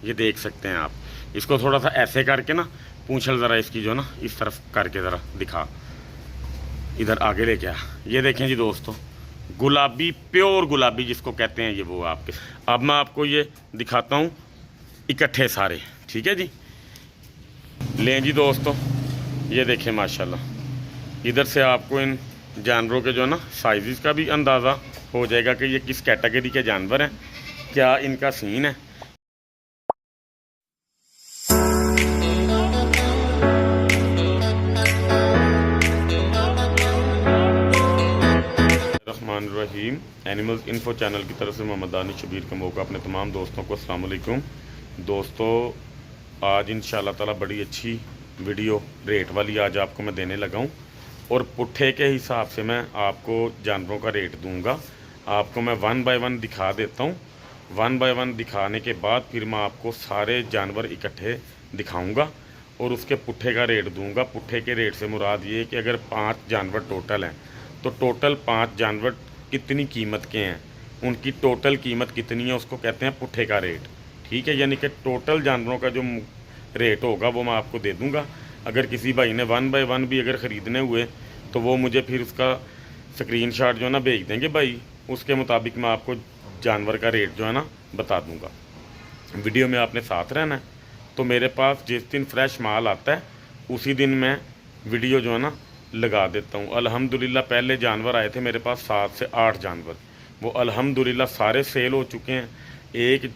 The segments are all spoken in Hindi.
ये देख सकते हैं आप। इसको थोड़ा सा ऐसे करके ना पूंछल ज़रा इसकी जो ना इस तरफ करके ज़रा दिखा, इधर आगे लेके आ। ये देखें जी दोस्तों, गुलाबी, प्योर गुलाबी जिसको कहते हैं, ये वो आपके। अब मैं आपको ये दिखाता हूँ इकट्ठे सारे, ठीक है जी। लें जी दोस्तों, ये देखें माशाल्लाह। इधर से आपको इन जानवरों के जो ना साइज़ का भी अंदाज़ा हो जाएगा कि ये किस कैटेगरी के जानवर हैं, क्या इनका सीन है। रहीम एनिमल्स इन्फो चैनल की तरफ से मोहम्मद दानिश शबीर का मौका अपने तमाम दोस्तों को अस्सलाम वालेकुम। दोस्तों, आज इंशाल्लाह ताला बड़ी अच्छी वीडियो रेट वाली आज आपको मैं देने लगा हूँ, और पुट्ठे के हिसाब से मैं आपको जानवरों का रेट दूंगा। आपको मैं 1 बाय 1 दिखा देता हूँ। 1 बाय 1 दिखाने के बाद फिर मैं आपको सारे जानवर इकट्ठे दिखाऊँगा और उसके पुट्ठे का रेट दूँगा। पुट्ठे के रेट से मुराद ये कि अगर 5 जानवर टोटल हैं तो टोटल 5 जानवर कितनी कीमत के हैं, उनकी टोटल कीमत कितनी है, उसको कहते हैं पुट्ठे का रेट, ठीक है। यानी कि टोटल जानवरों का जो रेट होगा वो मैं आपको दे दूंगा। अगर किसी भाई ने 1 बाय 1 भी अगर ख़रीदने हुए तो वो मुझे फिर उसका स्क्रीनशॉट जो है ना भेज देंगे भाई, उसके मुताबिक मैं आपको जानवर का रेट जो है ना बता दूंगा। वीडियो में आपने साथ रहना है। तो मेरे पास जिस दिन फ्रेश माल आता है उसी दिन मैं वीडियो जो है ना लगा देता हूँ। अल्हम्दुलिल्लाह पहले जानवर आए थे मेरे पास 7 से 8 जानवर, वो अल्हम्दुलिल्लाह सारे सेल हो चुके हैं। एक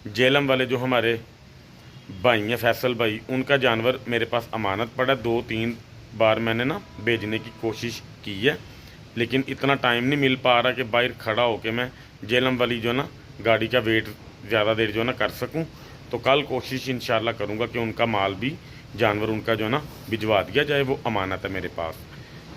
जेलम वाले जो हमारे भाई हैं फैसल भाई, उनका जानवर मेरे पास अमानत पड़ा। 2-3 बार मैंने ना भेजने की कोशिश की है, लेकिन इतना टाइम नहीं मिल पा रहा कि बाहर खड़ा होकर मैं जेलम वाली जो ना गाड़ी का वेट ज़्यादा देर जो ना कर सकूं। तो कल कोशिश इंशाल्लाह करूंगा कि उनका माल भी, जानवर उनका जो ना भिजवा दिया जाए, वो अमानत है मेरे पास।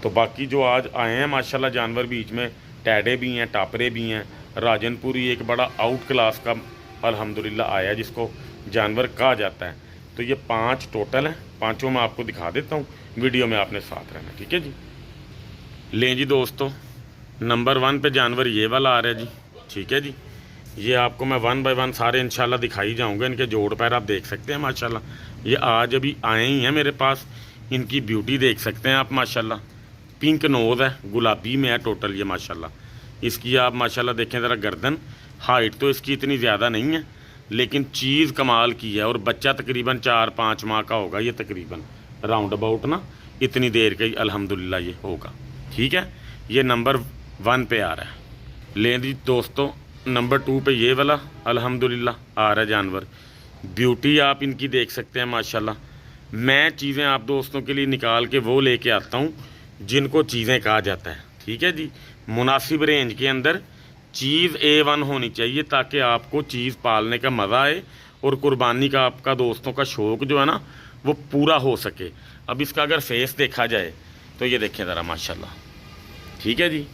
तो बाकी जो आज आए हैं माशाल्लाह जानवर, बीच में टैडे भी हैं, टापरे भी हैं। राजनपुरी एक बड़ा आउट क्लास का अल्हम्दुलिल्लाह आया जिसको जानवर कहा जाता है। तो ये 5 टोटल हैं, पाँचों मैं आपको दिखा देता हूँ। वीडियो में आपने साथ रहना, ठीक है जी। लें जी दोस्तों, नंबर 1 पे जानवर ये वाला आ रहा है जी, ठीक है जी। ये आपको मैं 1 बाय 1 सारे इंशाल्लाह दिखाई जाऊंगा। इनके जोड़ पैर आप देख सकते हैं माशाल्लाह, ये आज अभी आए ही हैं मेरे पास। इनकी ब्यूटी देख सकते हैं आप माशाल्लाह, पिंक नोज़ है, गुलाबी में है टोटल ये माशाल्लाह। इसकी आप माशाल्लाह देखें ज़रा गर्दन, हाइट तो इसकी इतनी ज़्यादा नहीं है, लेकिन चीज़ कमाल की है। और बच्चा तकरीबन 4-5 माह का होगा ये, तकरीबन राउंड अबाउट ना इतनी देर का ही अल्हम्दुलिल्लाह ये होगा, ठीक है। ये नंबर 1 पे आ रहा है। लें जी दोस्तों, नंबर 2 पे ये वाला अल्हम्दुलिल्लाह आ रहा है जानवर। ब्यूटी आप इनकी देख सकते हैं माशाल्लाह। मैं चीज़ें आप दोस्तों के लिए निकाल के वो लेके आता हूँ जिनको चीज़ें कहा जाता है, ठीक है जी। मुनासिब रेंज के अंदर चीज़ A1 होनी चाहिए, ताकि आपको चीज़ पालने का मज़ा आए और कुर्बानी का आपका दोस्तों का शौक़ जो है ना वो पूरा हो सके। अब इसका अगर फेस देखा जाए तो ये देखें ज़रा माशाल्लाह, ठीक है जी।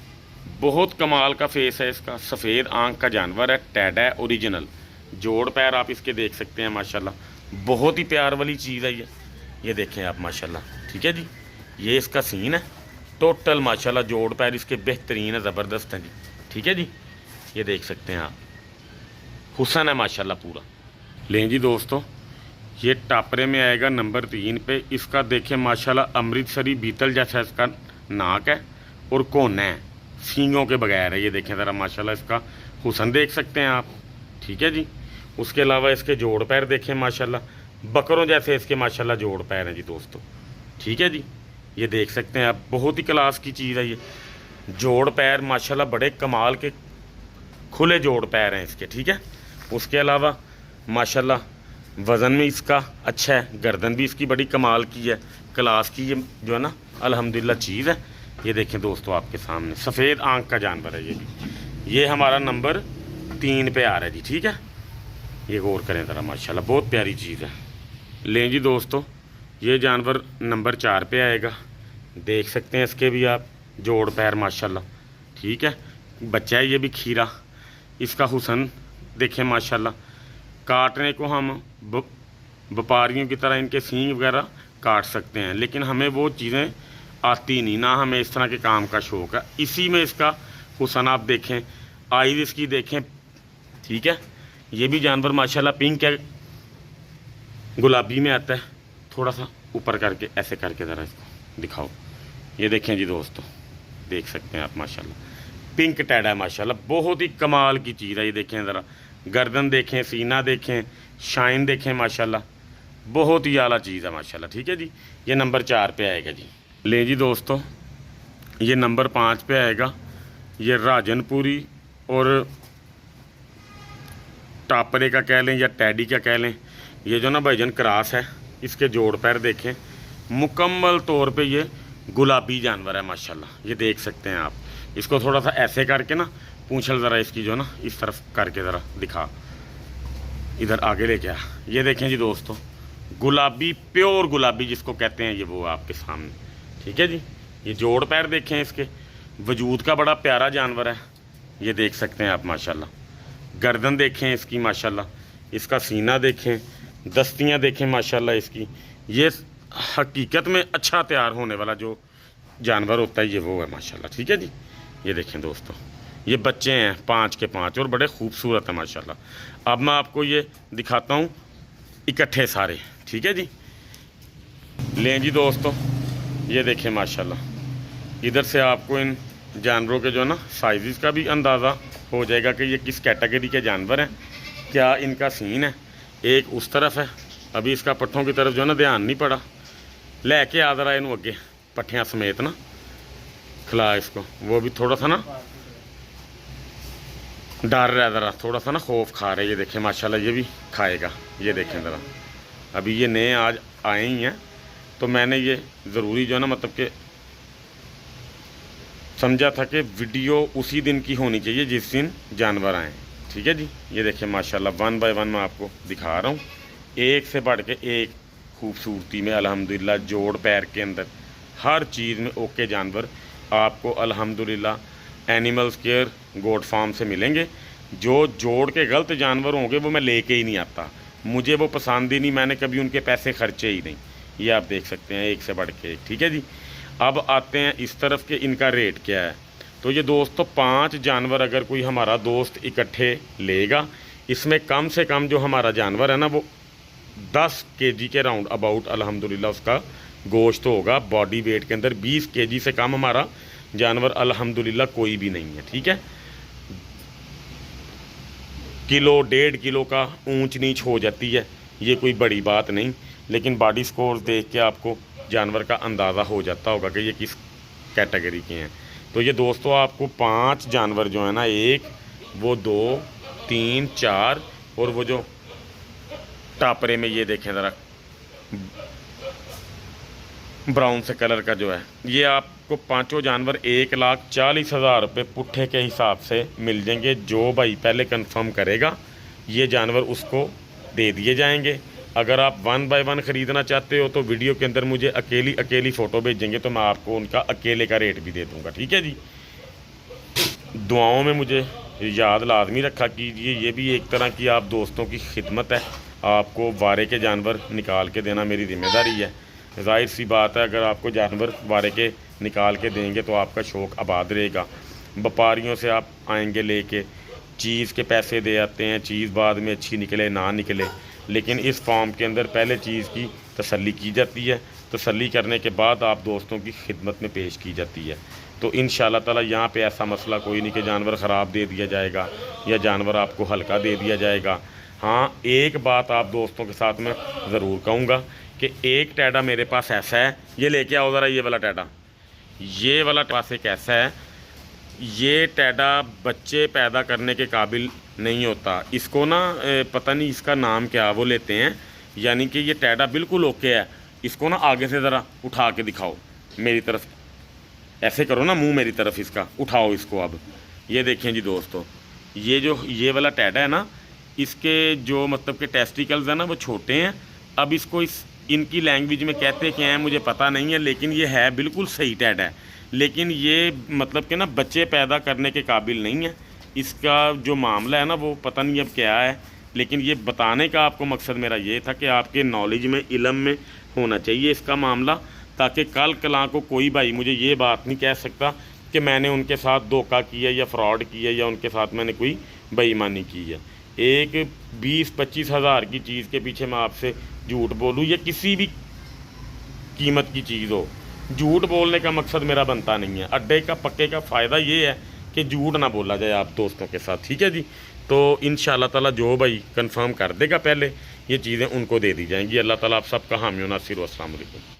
बहुत कमाल का फेस है इसका, सफ़ेद आंख का जानवर है, टैड है ओरिजिनल। जोड़ पैर आप इसके देख सकते हैं माशाल्लाह, बहुत ही प्यार वाली चीज़ है ये देखें आप माशाल्लाह, ठीक है जी। ये इसका सीन है टोटल माशाल्लाह। जोड़ पैर इसके बेहतरीन है, ज़बरदस्त हैं जी, ठीक है जी। ये देख सकते हैं आप, हुसन है माशाल्लाह पूरा। लें जी दोस्तों, ये टापरे में आएगा नंबर 3 पे। इसका देखें माशाल्लाह अमृतसरी बीतल जैसा इसका नाक है और कोना है, सींगों के बगैर है। ये देखें ज़रा माशाल्लाह, इसका हुसन देख सकते हैं आप, ठीक है जी। उसके अलावा इसके जोड़ पैर देखें माशाल्लाह, बकरों जैसे इसके माशाल्लाह जोड़ पैर हैं जी दोस्तों, ठीक है जी। ये देख सकते हैं आप, बहुत ही क्लास की चीज़ है ये। जोड़ पैर माशाल्लाह बड़े कमाल के खुले जोड़ पैर हैं इसके, ठीक है। उसके अलावा माशाल्लाह वज़न में इसका अच्छा है, गर्दन भी इसकी बड़ी कमाल की है, क्लास की ये जो है ना अल्हम्दुलिल्लाह चीज़ है। ये देखें दोस्तों आपके सामने, सफ़ेद आंख का जानवर है ये भी। ये हमारा नंबर 3 पे आ रहा है जी, ठीक है। ये गौर करें ज़रा माशाल्लाह, बहुत प्यारी चीज़ है। लें जी दोस्तों, ये जानवर नंबर 4 पे आएगा। देख सकते हैं इसके भी आप जोड़ पैर माशाल्लाह, ठीक है। बच्चा है ये भी खीरा। इसका हुसन देखें माशाल्लाह। काटने को हम व्यापारियों की तरह इनके सींग वगैरह काट सकते हैं, लेकिन हमें वो चीज़ें आती नहीं ना, हमें इस तरह के काम का शौक़ है। इसी में इसका हुसन आप देखें, आईज इसकी देखें, ठीक है। ये भी जानवर माशाल्लाह पिंक है, गुलाबी में आता है, थोड़ा सा ऊपर करके ऐसे करके ज़रा इसको दिखाओ। ये देखें जी दोस्तों, देख सकते हैं आप माशाल्लाह, पिंक टैड है माशाल्लाह, बहुत ही कमाल की चीज़ है। ये देखें ज़रा, गर्दन देखें, सीना देखें, शाइन देखें माशाल्लाह, बहुत ही आला चीज़ है माशाल्लाह। ठीक है जी, ये नंबर 4 पे आएगा जी। ले जी दोस्तों, ये नंबर 5 पे आएगा। ये राजनपुरी और टापरे का कह लें या टैडी का कह लें, ये जो ना भाईजान क्रॉस है, इसके जोड़ पैर देखें, मुकम्मल तौर पे ये गुलाबी जानवर है माशाल्लाह। ये देख सकते हैं आप। इसको थोड़ा सा ऐसे करके ना, पूंछल ज़रा इसकी जो ना इस तरफ करके ज़रा दिखा, इधर आगे लेके आ। ये देखें जी दोस्तों, गुलाबी, प्योर गुलाबी जिसको कहते हैं, ये वो आपके सामने। ठीक है जी, ये जोड़ पैर देखें इसके, वजूद का बड़ा प्यारा जानवर है। ये देख सकते हैं आप माशाल्लाह। गर्दन देखें इसकी माशाल्लाह, इसका सीना देखें, दस्तियां देखें माशाल्लाह इसकी। ये हकीकत में अच्छा तैयार होने वाला जो जानवर होता है, ये वो है माशाल्लाह। ठीक है जी, ये देखें दोस्तों, ये बच्चे हैं 5 के 5 और बड़े खूबसूरत हैं माशाल्लाह। अब मैं आपको ये दिखाता हूँ इकट्ठे सारे। ठीक है जी, लें जी दोस्तों, ये देखें माशाल्लाह। इधर से आपको इन जानवरों के जो ना साइज़ का भी अंदाज़ा हो जाएगा कि ये किस कैटेगरी के जानवर हैं, क्या इनका सीन है। एक उस तरफ है, अभी इसका पट्ठों की तरफ जो ना ध्यान नहीं पड़ा। लेके आ रहा है इन अगे पट्ठियाँ समेत ना, खिला इसको। वो भी थोड़ा सा ना डर रहा है, ज़रा थोड़ा सा ना खौफ खा रहे। ये देखें माशाल्लाह, ये भी खाएगा। ये देखें ज़रा, अभी ये नए आज आए ही हैं, तो मैंने ये ज़रूरी जो ना मतलब कि समझा था कि वीडियो उसी दिन की होनी चाहिए जिस दिन जानवर आए। ठीक है जी, ये देखिए माशाल्लाह, 1 बाय 1 मैं आपको दिखा रहा हूँ। एक से बढ़ के एक खूबसूरती में अल्हम्दुलिल्लाह, जोड़ पैर के अंदर हर चीज़ में ओके जानवर आपको अल्हम्दुलिल्लाह एनिमल्स केयर गोट फार्म से मिलेंगे। जो जोड़ के गलत जानवर होंगे वो मैं लेके ही नहीं आता, मुझे वो पसंद ही नहीं, मैंने कभी उनके पैसे खर्चे ही नहीं। ये आप देख सकते हैं, एक से बढ़ के एक। ठीक है जी, अब आते हैं इस तरफ के, इनका रेट क्या है। तो ये दोस्तों 5 जानवर अगर कोई हमारा दोस्त इकट्ठे लेगा, इसमें कम से कम जो हमारा जानवर है ना, वो 10 केजी के राउंड अबाउट अल्हम्दुलिल्लाह उसका गोश्त होगा। बॉडी वेट के अंदर 20 केजी से कम हमारा जानवर अल्हम्दुलिल्लाह कोई भी नहीं है। ठीक है, किलो 1.5 किलो का ऊंच नीच हो जाती है, ये कोई बड़ी बात नहीं, लेकिन बॉडी स्कोर देख के आपको जानवर का अंदाज़ा हो जाता होगा कि ये किस कैटेगरी के हैं। तो ये दोस्तों आपको 5 जानवर जो है ना, एक वो 2 3 4 और वो जो टापरे में ये देखें ज़रा ब्राउन से कलर का जो है, ये आपको 5 जानवर 1,40,000 रुपये पुट्ठे के हिसाब से मिल जाएंगे। जो भाई पहले कंफर्म करेगा ये जानवर उसको दे दिए जाएंगे। अगर आप 1 बाय 1 ख़रीदना चाहते हो तो वीडियो के अंदर मुझे अकेली फ़ोटो भेजेंगे तो मैं आपको उनका अकेले का रेट भी दे दूँगा। ठीक है जी, दुआओं में मुझे याद लाजमी रखा कीजिए, ये भी एक तरह की आप दोस्तों की खिदमत है। आपको वारे के जानवर निकाल के देना मेरी जिम्मेदारी है। जाहिर सी बात है, अगर आपको जानवर वारे के निकाल के देंगे तो आपका शौक़ आबाद रहेगा। व्यापारियों से आप आएंगे लेके, चीज़ के पैसे दे आते हैं, चीज़ बाद में अच्छी निकले ना निकले, लेकिन इस फार्म के अंदर पहले चीज़ की तसल्ली की जाती है, तसल्ली करने के बाद आप दोस्तों की खिदमत में पेश की जाती है। तो इंशाअल्लाह ताला यहाँ पे ऐसा मसला कोई नहीं कि जानवर ख़राब दे दिया जाएगा या जानवर आपको हल्का दे दिया जाएगा। हाँ, एक बात आप दोस्तों के साथ मैं ज़रूर कहूँगा कि एक टैडा मेरे पास ऐसा है, ये लेके आओ ज़रा, ये वाला टैडा, ये वाला पास एक ऐसा है, ये टैडा बच्चे पैदा करने के काबिल नहीं होता। इसको ना पता नहीं इसका नाम क्या वो लेते हैं, यानी कि ये टैडा बिल्कुल ओके है। इसको ना आगे से ज़रा उठा के दिखाओ मेरी तरफ, ऐसे करो ना मुंह मेरी तरफ, इसका उठाओ इसको। अब ये देखें जी दोस्तों, ये जो ये वाला टैडा है ना, इसके जो मतलब के टेस्टिकल्स हैं ना वो छोटे हैं। अब इसको इनकी लैंग्वेज में कहते क्या हैं मुझे पता नहीं है, लेकिन ये है बिल्कुल सही टैडा है, लेकिन ये मतलब कि ना बच्चे पैदा करने के काबिल नहीं है। इसका जो मामला है ना वो पता नहीं अब क्या है, लेकिन ये बताने का आपको मकसद मेरा ये था कि आपके नॉलेज में, इल्म में होना चाहिए इसका मामला, ताकि कल कला को कोई भाई मुझे ये बात नहीं कह सकता कि मैंने उनके साथ धोखा किया या फ्रॉड किया या उनके साथ मैंने कोई बेईमानी की है। एक 20-25 हज़ार की चीज़ के पीछे मैं आपसे झूठ बोलूँ या किसी भी कीमत की चीज़ हो, झूठ बोलने का मकसद मेरा बनता नहीं है। अड्डे का पक्के का फ़ायदा ये है कि झूठ ना बोला जाए आप दोस्तों के साथ, ठीक है जी। तो इंशाल्लाह ताला जो भाई कंफर्म कर देगा पहले, ये चीज़ें उनको दे दी जाएंगी। अल्लाह ताला आप सबका हामी व नासिर। अस्सलाम वालेकुम।